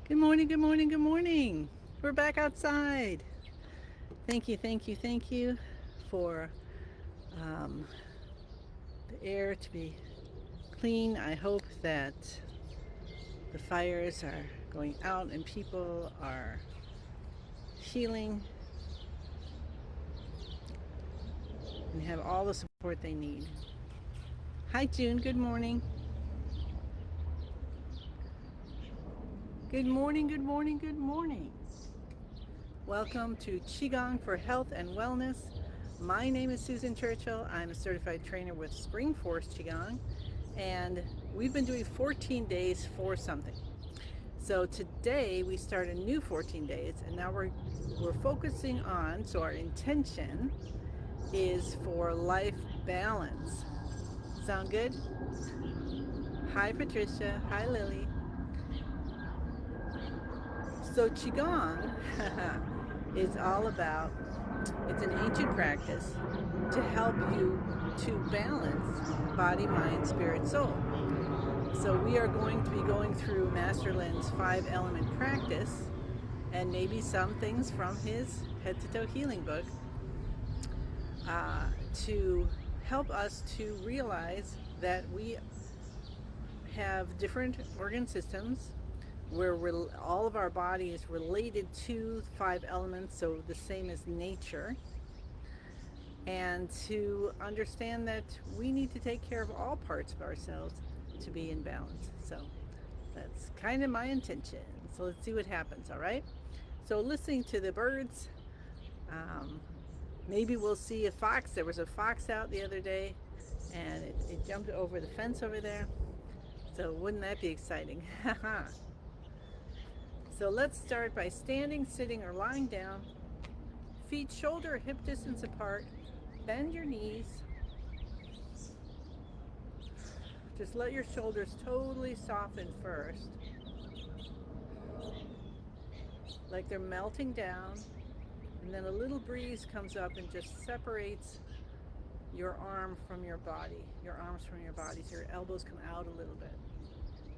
Good morning, good morning, good morning. We're back outside. Thank you, thank you, thank you for um, the air to be clean. I hope that the fires are going out and people are healing and have all the support they need. Hi, June. Good morning. Good morning, good morning, good morning. Welcome to Qigong for Health and Wellness. My name is Susan Churchill. I'm a certified trainer with Spring Force Qigong, and we've been doing 14 days for something. So today we start a new 14 days, and now we're focusing on. So our intention is for life balance. Sound good? Hi, Patricia. Hi, Lily. So Qigong is all about, it's an ancient practice to help you to balance body, mind, spirit, soul. So we are going to be going through Master Lin's 5-element practice and maybe some things from his Head to Toe Healing book uh, to help us to realize that we have different organ systems where all of our body is related to 5 elements, so the same as nature, and to understand that we need to take care of all parts of ourselves to be in balance. So that's kind of my intention. So let's see what happens, all right? So listening to the birds, um, maybe we'll see a fox. There was a fox out the other day, and it jumped over the fence over there. So wouldn't that be exciting? So let's start by standing, sitting, or lying down. Feet shoulder hip distance apart. Bend your knees. Just let your shoulders totally soften first, like they're melting down. And then a little breeze comes up and just separates your arm from your body, your arms from your body, so your elbows come out a little bit.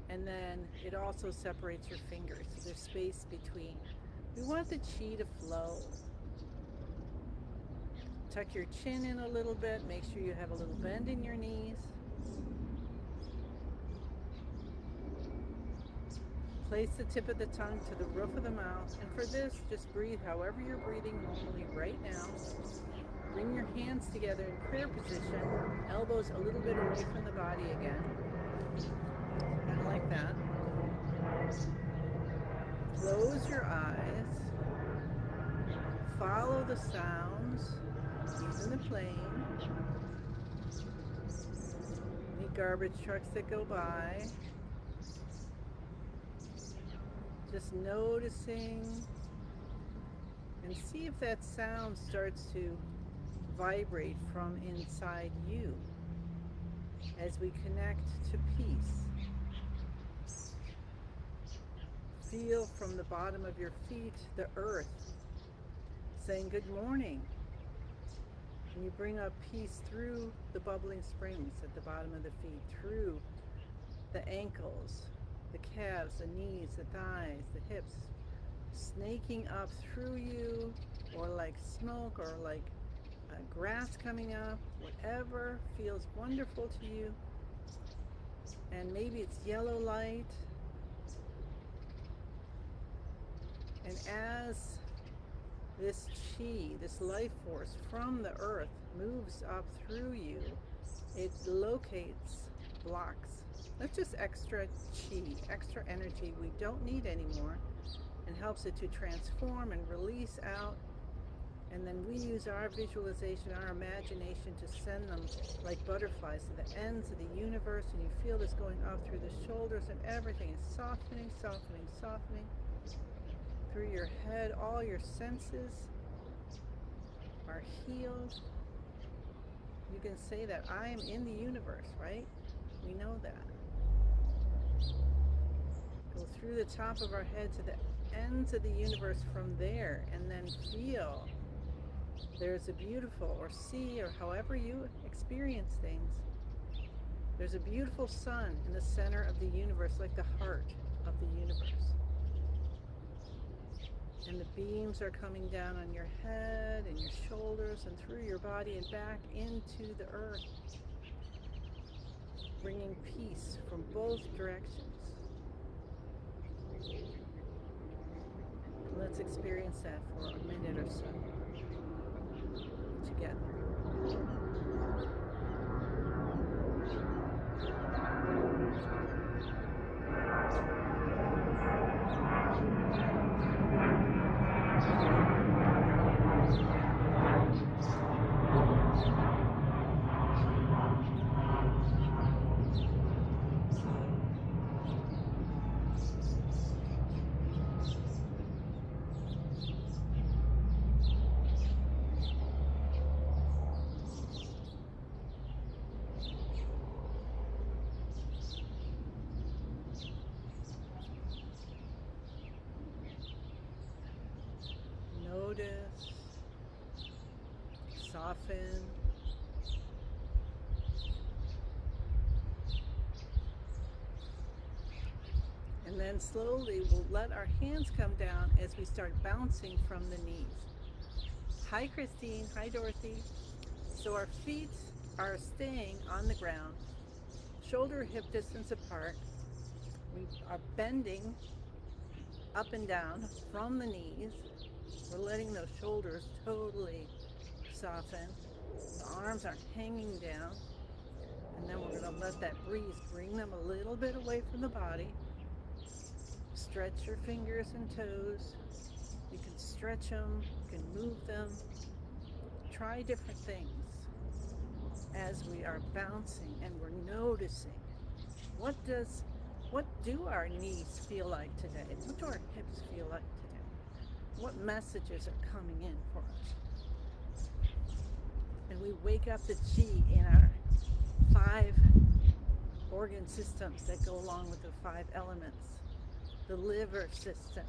And then it also separates your fingers, so there's space between. We want the chi to flow. Tuck your chin in a little bit, make sure you have a little bend in your knees. Place the tip of the tongue to the roof of the mouth, and for this, just breathe however you're breathing normally right now. Bring your hands together in prayer position, elbows a little bit away from the body again, kind of like that. Close your eyes, follow the sounds, using the plane, any garbage trucks that go by, just noticing, and see if that sound starts to vibrate from inside you as we connect to peace. Feel from the bottom of your feet the earth saying good morning. And you bring up peace through the bubbling springs at the bottom of the feet, through the ankles, the calves, the knees, the thighs, the hips, snaking up through you, or like smoke, or like grass coming up, whatever feels wonderful to you. And maybe it's yellow light. And as this chi, this life force from the earth moves up through you, it locates blocks. That's just extra chi, extra energy we don't need anymore, and helps it to transform and release out. And then we use our visualization, our imagination to send them like butterflies to the ends of the universe, and you feel this going up through the shoulders, and everything is softening, softening, softening through your head. All your senses are healed. You can say that I am in the universe, right? We know that. Go through the top of our head to the ends of the universe from there, and then feel there's a beautiful, or see, or however you experience things, there's a beautiful sun in the center of the universe, like the heart of the universe. And the beams are coming down on your head and your shoulders and through your body and back into the earth, bringing peace from both directions. Let's experience that for a minute or so together. Notice, soften, and then slowly we'll let our hands come down as we start bouncing from the knees. Hi Christine, hi Dorothy. So our feet are staying on the ground, shoulder hip distance apart. We are bending up and down from the knees. We're letting those shoulders totally soften. The arms aren't hanging down. And then we're going to let that breeze bring them a little bit away from the body. Stretch your fingers and toes. You can stretch them, you can move them. Try different things as we are bouncing and we're noticing what do our knees feel like today? What do our hips feel like today? What messages are coming in for us? And we wake up the chi in our 5 organ systems that go along with the 5 elements. The liver system.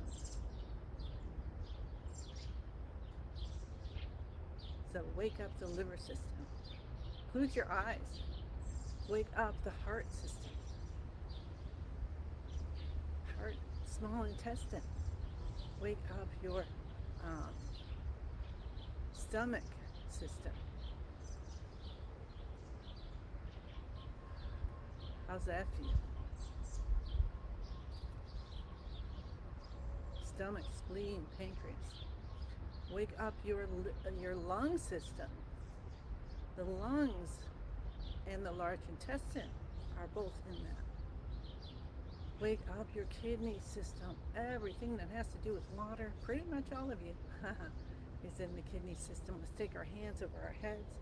So wake up the liver system. Include your eyes. Wake up the heart system. Heart, small intestine. Wake up your stomach system. How's that feel? Stomach, spleen, pancreas. Wake up your lung system. The lungs and the large intestine are both in that. Wake up your kidney system. Everything that has to do with water, pretty much all of you, is in the kidney system. Let's take our hands over our heads.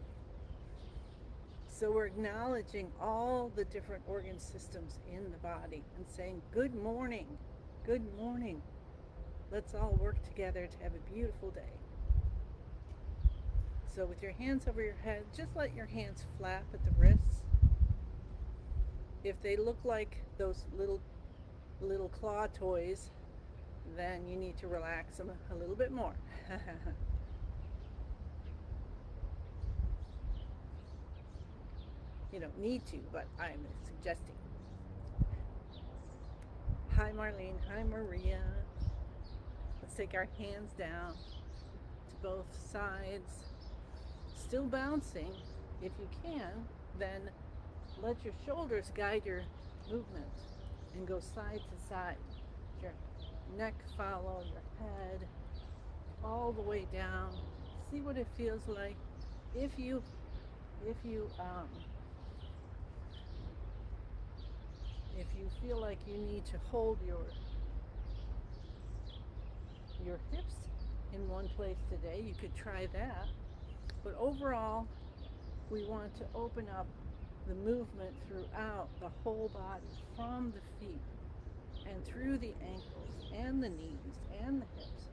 So we're acknowledging all the different organ systems in the body and saying, good morning, good morning. Let's all work together to have a beautiful day. So with your hands over your head, just let your hands flap at the wrists. If they look like those little claw toys, then you need to relax them a little bit more. You don't need to, but I'm suggesting. Hi Marlene, hi Maria. Let's take our hands down to both sides. Still bouncing. If you can, then let your shoulders guide your movement and go side to side. Your neck follow your head all the way down. See what it feels like. If you feel like you need to hold your hips in one place today, you could try that. But overall, we want to open up the movement throughout the whole body, from the feet and through the ankles and the knees and the hips,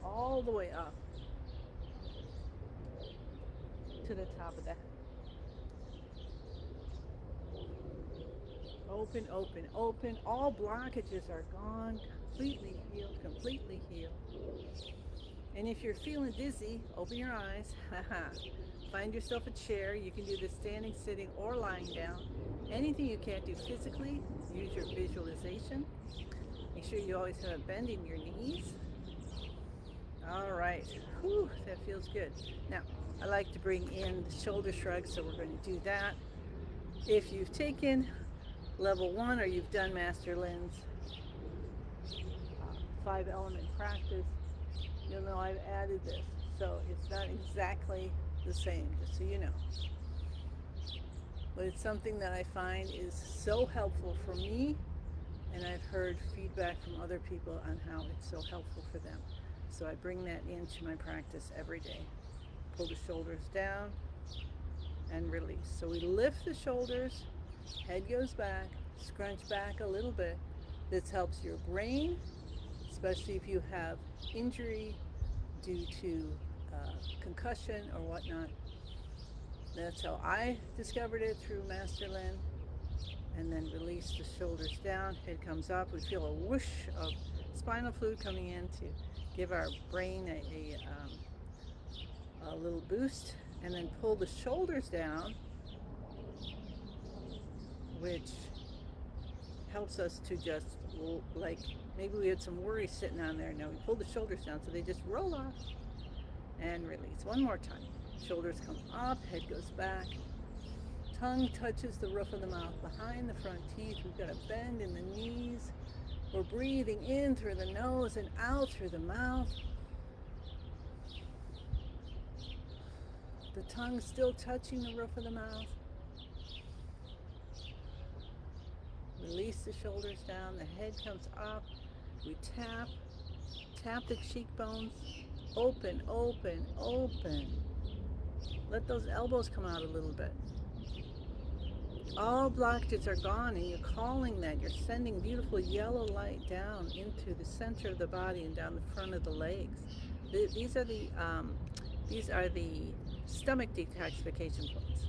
all the way up to the top of the head. Open, open, open. All blockages are gone, completely healed, completely healed. And if you're feeling dizzy, open your eyes. Find yourself a chair. You can do this standing, sitting, or lying down. Anything you can't do physically, use your visualization. Make sure you always have a bend in your knees. All right. Whew, that feels good. Now, I like to bring in the shoulder shrug, so we're going to do that. If you've taken level 1 or you've done Master Lin's 5-element practice, you'll know I've added this. So it's not exactly the same, just so you know. But it's something that I find is so helpful for me, and I've heard feedback from other people on how it's so helpful for them. So I bring that into my practice every day. Pull the shoulders down and release. So we lift the shoulders, head goes back, scrunch back a little bit. This helps your brain, especially if you have injury due to concussion or whatnot. That's how I discovered it, through Master Lin. And then release the shoulders down, head comes up. We feel a whoosh of spinal fluid coming in to give our brain a little boost. And then pull the shoulders down, which helps us to just, like, maybe we had some worry sitting on there. Now we pull the shoulders down so they just roll off and release. One more time. Shoulders come up, head goes back. Tongue touches the roof of the mouth behind the front teeth. We've got a bend in the knees. We're breathing in through the nose and out through the mouth. The tongue still touching the roof of the mouth. Release the shoulders down. The head comes up. We tap the cheekbones. Open, open, open. Let those elbows come out a little bit. All blockages are gone, and you're calling that. You're sending beautiful yellow light down into the center of the body and down the front of the legs. These are the stomach detoxification points.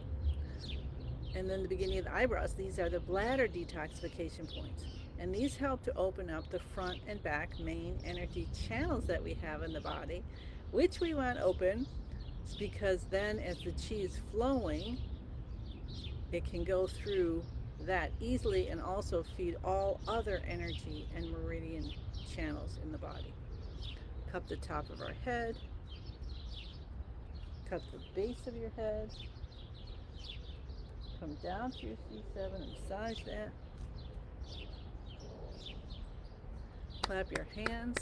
And then the beginning of the eyebrows, these are the bladder detoxification points. And these help to open up the front and back main energy channels that we have in the body, which we want open, because then as the chi is flowing, it can go through that easily and also feed all other energy and meridian channels in the body. Cup the top of our head. Cup the base of your head. Come down to your C7 and massage that. Clap your hands.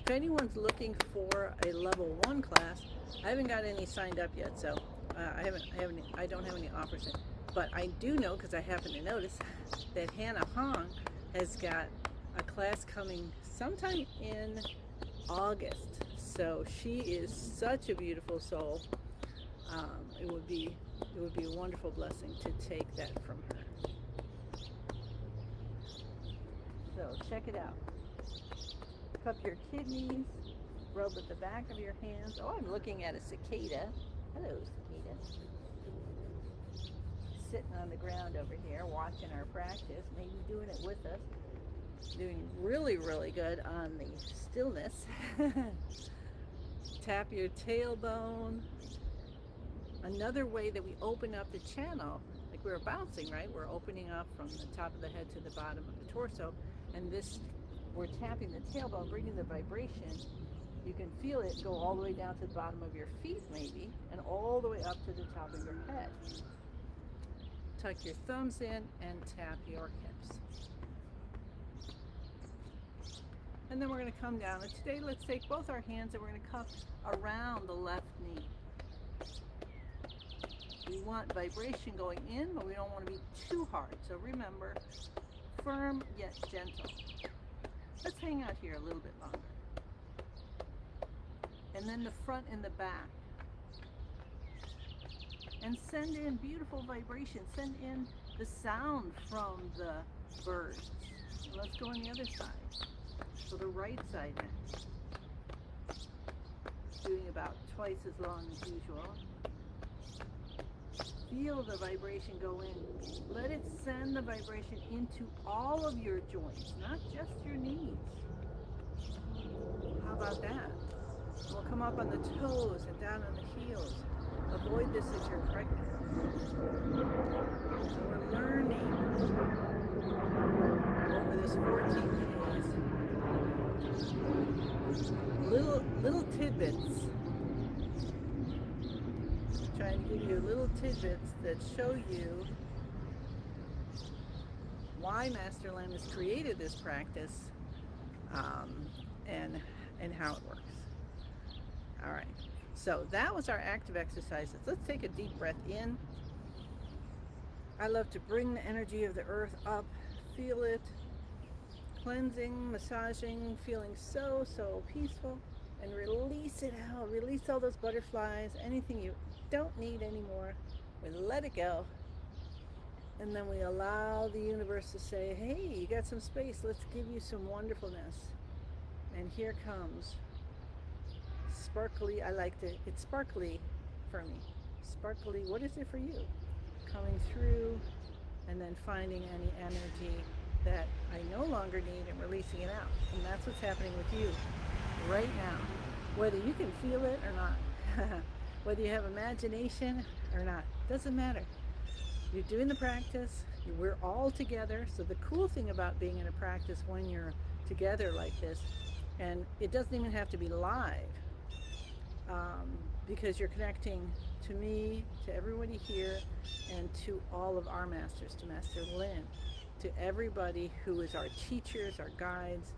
If anyone's looking for a level 1 class, I haven't got any signed up yet, so I don't have any offers in. But I do know, because I happen to notice, that Hannah Hong has got a class coming sometime in August. So she is such a beautiful soul. It would be a wonderful blessing to take that from her. So check it out. Cup your kidneys, rub at the back of your hands. Oh, I'm looking at a cicada. Hello, cicada. Sitting on the ground over here, watching our practice, maybe doing it with us. Doing really, really good on the stillness. Tap your tailbone. Another way that we open up the channel, like we were bouncing, right? We're opening up from the top of the head to the bottom of the torso, and this, we're tapping the tailbone, bringing the vibration. You can feel it go all the way down to the bottom of your feet maybe, and all the way up to the top of your head. Tuck your thumbs in and tap your hips. And then we're going to come down, and today let's take both our hands and we're going to cup around the left knee. We want vibration going in, but we don't want to be too hard. So remember, firm yet gentle. Let's hang out here a little bit longer. And then the front and the back. And send in beautiful vibration. Send in the sound from the birds. Let's go on the other side. So the right side next. Doing about twice as long as usual. Feel the vibration go in. Let it send the vibration into all of your joints, not just your knees. How about that? We'll come up on the toes and down on the heels. Avoid this if you're pregnant. So we're learning over this 14 days little tidbits tidbits. Trying to give you little tidbits that show you why Master Lim has created this practice, and how it works. All right. So that was our active exercises. Let's take a deep breath in. I love to bring the energy of the earth up, feel it, cleansing, massaging, feeling so, so peaceful, and release it out. Release all those butterflies, anything you don't need anymore. We let it go. And then we allow the universe to say, hey, you got some space. Let's give you some wonderfulness. And here comes sparkly. It's sparkly for me. Sparkly, what is it for you? Coming through and then finding any energy that I no longer need and releasing it out. And that's what's happening with you right now. Whether you can feel it or not, whether you have imagination or not, doesn't matter. You're doing the practice, we're all together. So the cool thing about being in a practice when you're together like this, and it doesn't even have to be live, because you're connecting to me, to everybody here, and to all of our masters, to Master Lin, to everybody who is our teachers, our guides,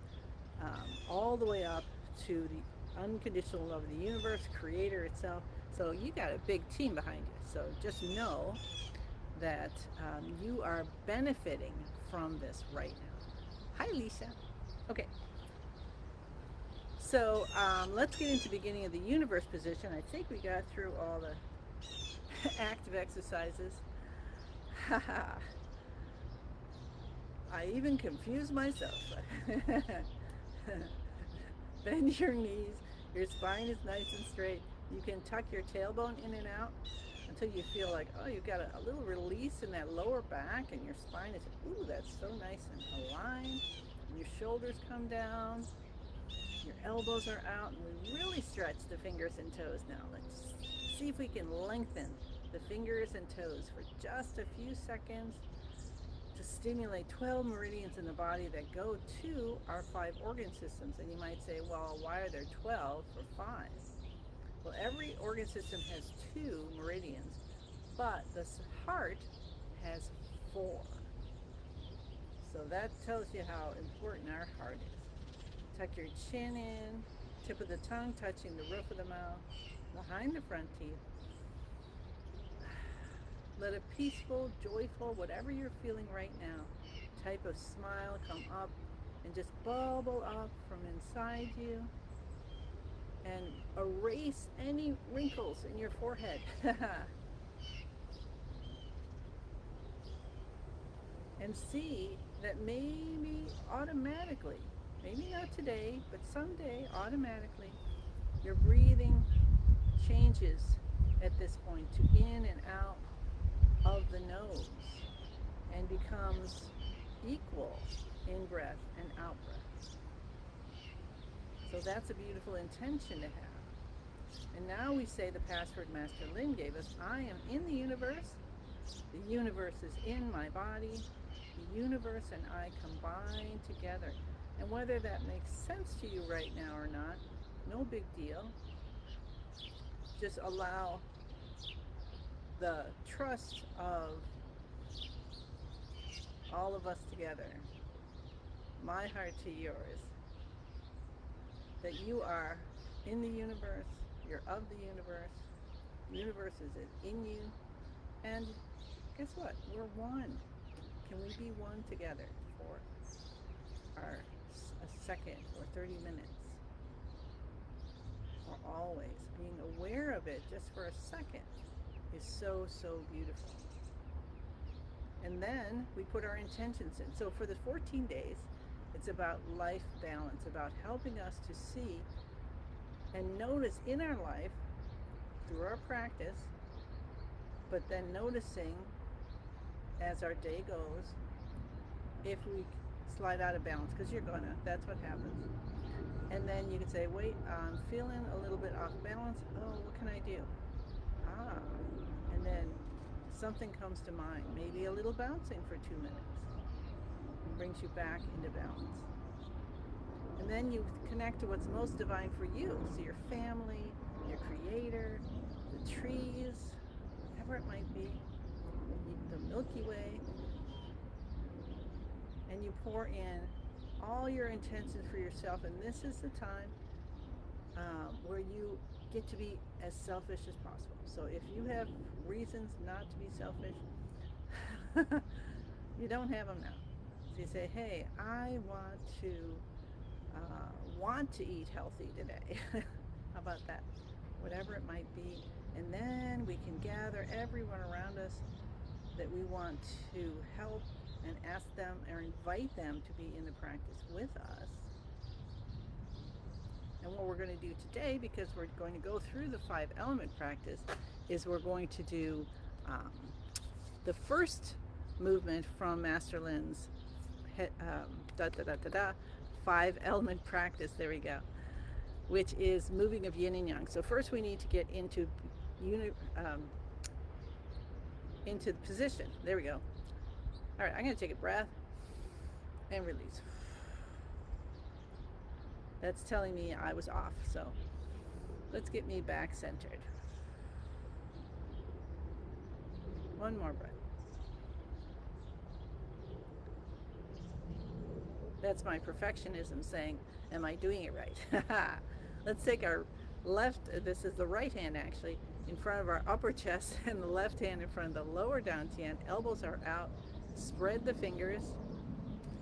all the way up to the unconditional love of the universe, creator itself. So you got a big team behind you. So just know that you are benefiting from this right now. Hi, Lisa. Okay. So let's get into the beginning of the universe position. I think we got through all the active exercises. I even confused myself. Bend your knees. Your spine is nice and straight. You can tuck your tailbone in and out until you feel like, oh, you've got a little release in that lower back, and your spine is, ooh, that's so nice and aligned. And your shoulders come down. Your elbows are out, and we really stretch the fingers and toes now. Let's see if we can lengthen the fingers and toes for just a few seconds to stimulate 12 meridians in the body that go to our 5 organ systems. And you might say, well, why are there 12 or 5? Well, every organ system has 2 meridians, but the heart has 4. So that tells you how important our heart is. Tuck your chin in, tip of the tongue touching the roof of the mouth, behind the front teeth. Let a peaceful, joyful, whatever you're feeling right now, type of smile come up and just bubble up from inside you and erase any wrinkles in your forehead. And see that maybe automatically, maybe not today, but someday automatically, your breathing changes at this point to in and out of the nose and becomes equal in breath and out breath. So that's a beautiful intention to have. And now we say the password Master Lin gave us: I am in the universe is in my body, the universe and I combine together. And whether that makes sense to you right now or not, no big deal. Just allow the trust of all of us together, my heart to yours, that you are in the universe, you're of the universe is in you, and guess what? We're one. Can we be one together for a second or 30 minutes? Or always being aware of it just for a second is so, so beautiful. And then we put our intentions in. So for the 14 days, it's about life balance, about helping us to see and notice in our life through our practice, but then noticing as our day goes, if we slide out of balance, because you're gonna, that's what happens. And then you can say, wait, I'm feeling a little bit off balance. Oh, what can I do? And then something comes to mind, maybe a little bouncing for 2 minutes, and brings you back into balance. And then you connect to what's most divine for you. So your family, your creator, the trees, whatever it might be, the Milky Way. And you pour in all your intentions for yourself. And this is the time where you get to be as selfish as possible. So if you have reasons not to be selfish, you don't have them now. So you say, hey, I want to eat healthy today. How about that? Whatever it might be. And then we can gather everyone around us that we want to help and ask them or invite them to be in the practice with us. And what we're going to do today, because we're going to go through the 5-element practice, is we're going to do the first movement from Master Lin's 5-element practice. There we go. Which is moving of yin and yang. So first we need to get into the position. There we go. All right, I'm going to take a breath and release. That's telling me I was off. So let's get me back centered. One more breath. That's my perfectionism saying, am I doing it right? Let's take our left, this is the right hand actually, in front of our upper chest, and the left hand in front of the lower dantian. Elbows are out. Spread the fingers.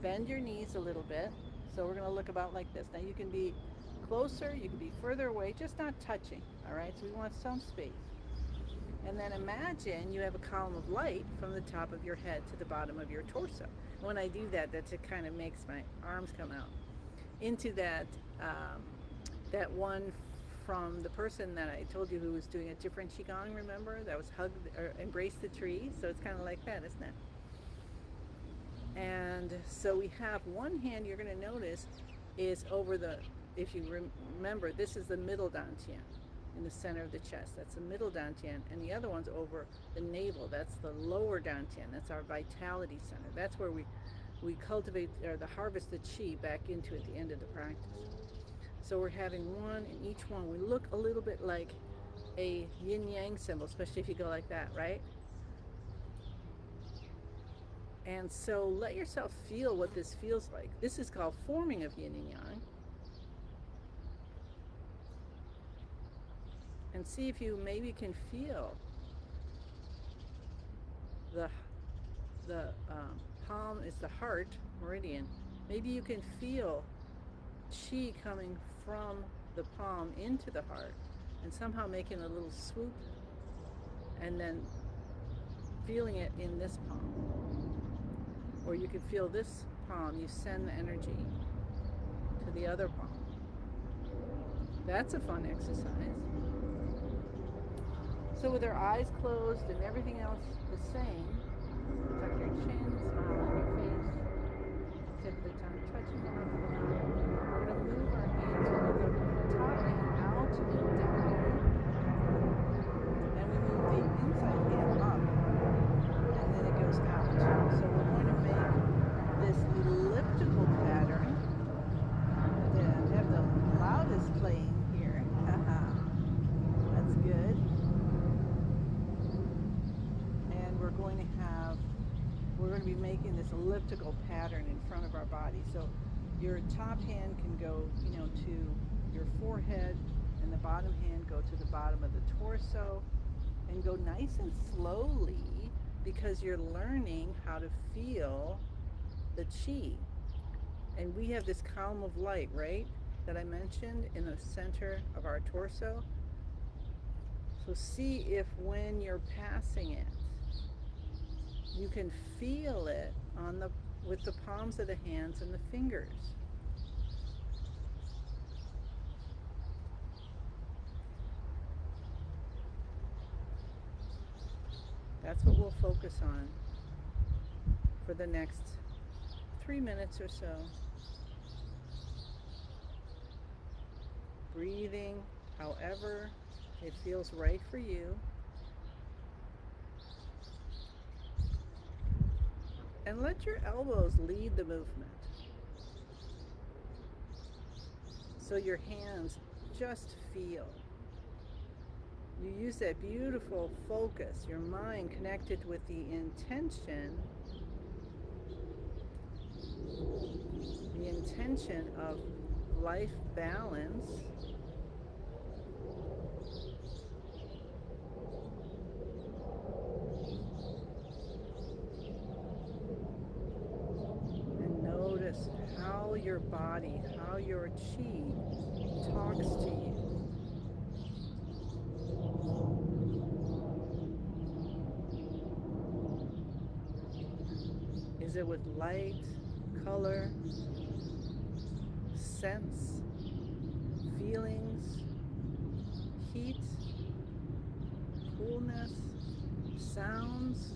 Bend your knees a little bit. So we're going to look about like this. Now you can be closer, you can be further away, just not touching. All right, so we want some space. And then imagine you have a column of light from the top of your head to the bottom of your torso. When I do that, it kind of makes my arms come out into that that one from the person that I told you who was doing a different Qigong, remember? That was hug or embrace the tree. So it's kind of like that, isn't it? And so we have one hand you're going to notice is over the, if you remember, this is the middle dantian in the center of the chest. That's the middle dantian. And the other one's over the navel. That's the lower dantian. That's our vitality center. That's where we cultivate or harvest the chi back into at the end of the practice. So we're having one in each one. We look a little bit like a yin-yang symbol, especially if you go like that, right? And so let yourself feel what this feels like. This is called forming of yin and yang. And see if you maybe can feel the palm is the heart meridian. Maybe you can feel chi coming from the palm into the heart and somehow making a little swoop and then feeling it in this palm. Or you can feel this palm, you send the energy to the other palm. That's a fun exercise. So with our eyes closed and everything else the same, tuck your chin, smile on your face, tip of the tongue touching the roof of the mouth. We're going to move our hands with the top hand out and down. And we move the inside hand up. And then it goes out. So we're going to make this elliptical pattern. I have the loudest playing here. That's good. And we're going to be making this elliptical pattern in front of our body. So your top hand can go, to your forehead, and the bottom hand go to the bottom of the torso, and go nice and slowly, because you're learning how to feel the chi. And we have this column of light, right, that I mentioned in the center of our torso. So see if when you're passing it, you can feel it with the palms of the hands and the fingers. That's what we'll focus on for the next 3 minutes or so. Breathing however it feels right for you. And let your elbows lead the movement. So your hands just feel. You use that beautiful focus, your mind connected with the intention of life balance. And notice how your body, how your chi talks to you. Is it with light, color, sense, feelings, heat, coolness, sounds?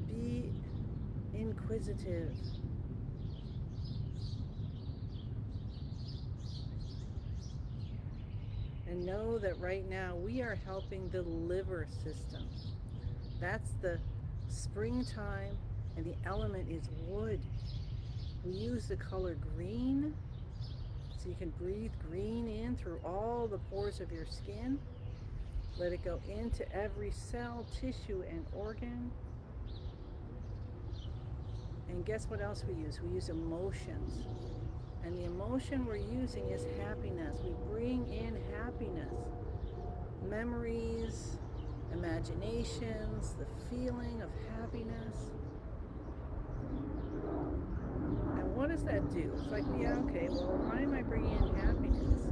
Be inquisitive. And know that right now we are helping the liver system. That's the springtime, and the element is wood. We use the color green, so you can breathe green in through all the pores of your skin. Let it go into every cell, tissue, and organ. And guess what else we use? We use emotions. And the emotion we're using is happiness. We bring in happiness, memories, imaginations, the feeling of happiness. And what does that do? It's like, yeah, okay, well, why am I bringing in happiness?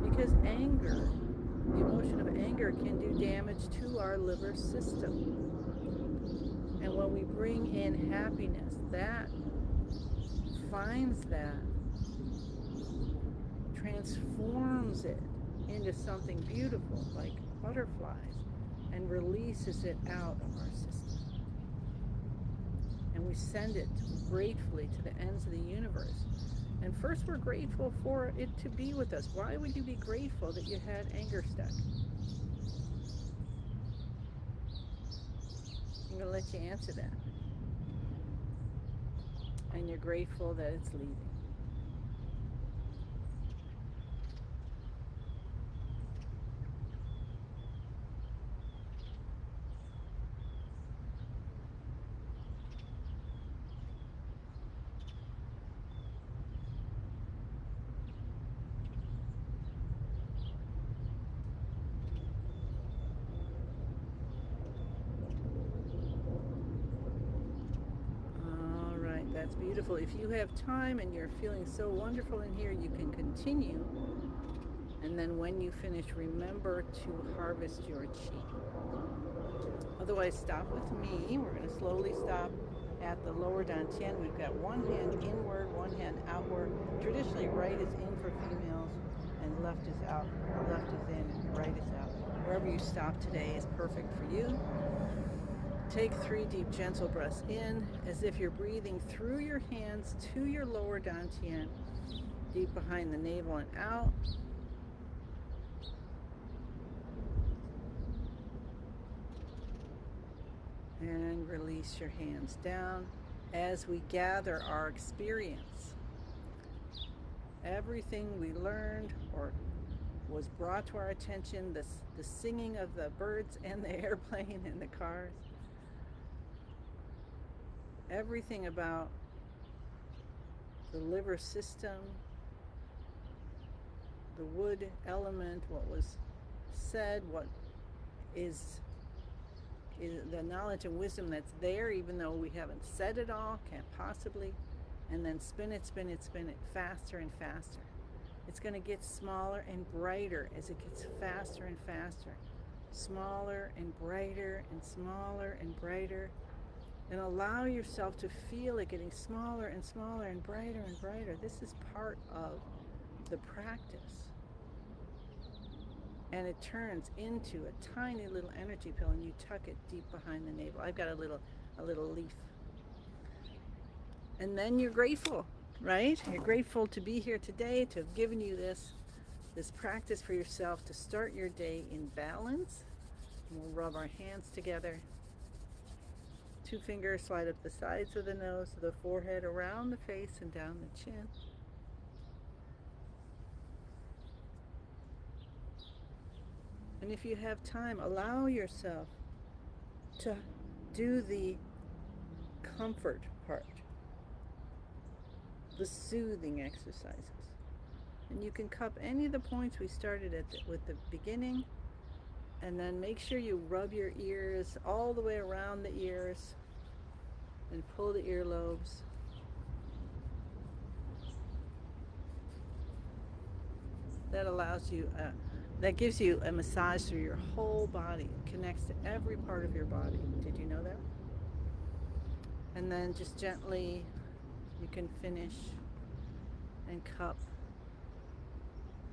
Because anger, the emotion of anger, can do damage to our liver system. And when we bring in happiness, that finds that, transforms it into something beautiful like butterflies, and releases it out of our system. And we send it gratefully to the ends of the universe. And first, we're grateful for it to be with us. Why would you be grateful that you had anger stuck? I'm going to let you answer that. And you're grateful that it's leaving. That's beautiful. If you have time and you're feeling so wonderful in here, you can continue. And then when you finish, remember to harvest your chi. Otherwise, stop with me. We're going to slowly stop at the lower dantian. We've got one hand inward, one hand outward. Traditionally, right is in for females and left is out. Left is in and right is out. Wherever you stop today is perfect for you. Take 3 deep, gentle breaths in, as if you're breathing through your hands to your lower dantian, deep behind the navel and out. And release your hands down as we gather our experience. Everything we learned or was brought to our attention, the singing of the birds and the airplane and the cars, everything about the liver system, the wood element, what was said, what is the knowledge and wisdom that's there, even though we haven't said it all, can't possibly, and then spin it, spin it, spin it, faster and faster. It's going to get smaller and brighter as it gets faster and faster. Smaller and brighter and smaller and brighter. And allow yourself to feel it getting smaller and smaller and brighter and brighter. This is part of the practice. And it turns into a tiny little energy pill, and you tuck it deep behind the navel. I've got a little leaf. And then you're grateful, right? You're grateful to be here today, to have given you this practice for yourself to start your day in balance. And we'll rub our hands together. 2 fingers slide up the sides of the nose, to the forehead, around the face, and down the chin. And if you have time, allow yourself to do the comfort part, the soothing exercises. And you can cup any of the points we started with the beginning, and then make sure you rub your ears all the way around the ears and pull the earlobes. That allows you, that gives you a massage through your whole body. It connects to every part of your body. Did you know that? And then just gently, you can finish and cup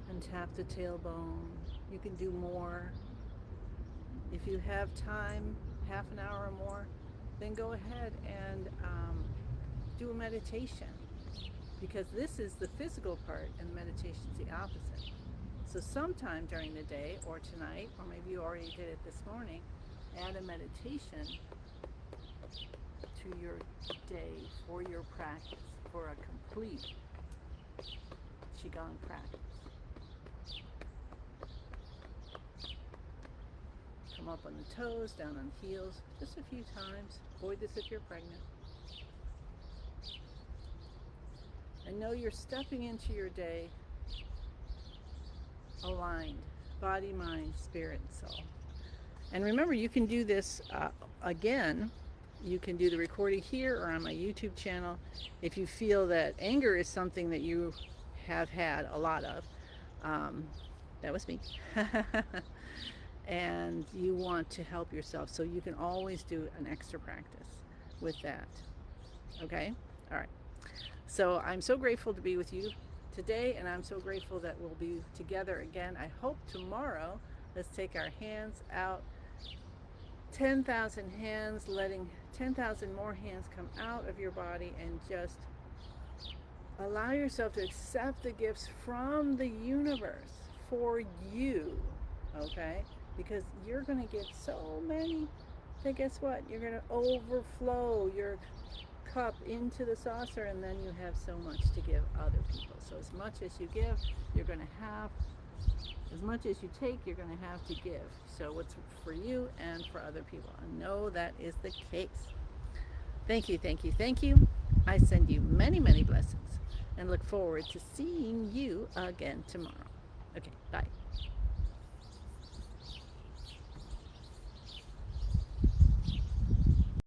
and tap the tailbone. You can do more. If you have time, half an hour or more, then go ahead and do a meditation, because this is the physical part and meditation is the opposite. So sometime during the day or tonight, or maybe you already did it this morning, add a meditation to your day for your practice, for a complete Qigong practice. Come up on the toes, down on the heels, just a few times. Avoid this if you're pregnant. And know you're stepping into your day aligned, body, mind, spirit, and soul. And remember, you can do this again. You can do the recording here or on my YouTube channel if you feel that anger is something that you have had a lot of. That was me. And you want to help yourself, so you can always do an extra practice with that. Okay? All right. So I'm so grateful to be with you today, and I'm so grateful that we'll be together again. I hope tomorrow, let's take our hands out, 10,000 hands, letting 10,000 more hands come out of your body, and just allow yourself to accept the gifts from the universe for you, okay? Because you're going to get so many that guess what? You're going to overflow your cup into the saucer, and then you have so much to give other people. So as much as you give, you're going to have. As much as you take, you're going to have to give. So what's for you and for other people. And know that is the case. Thank you, thank you, thank you. I send you many, many blessings and look forward to seeing you again tomorrow. Okay, bye.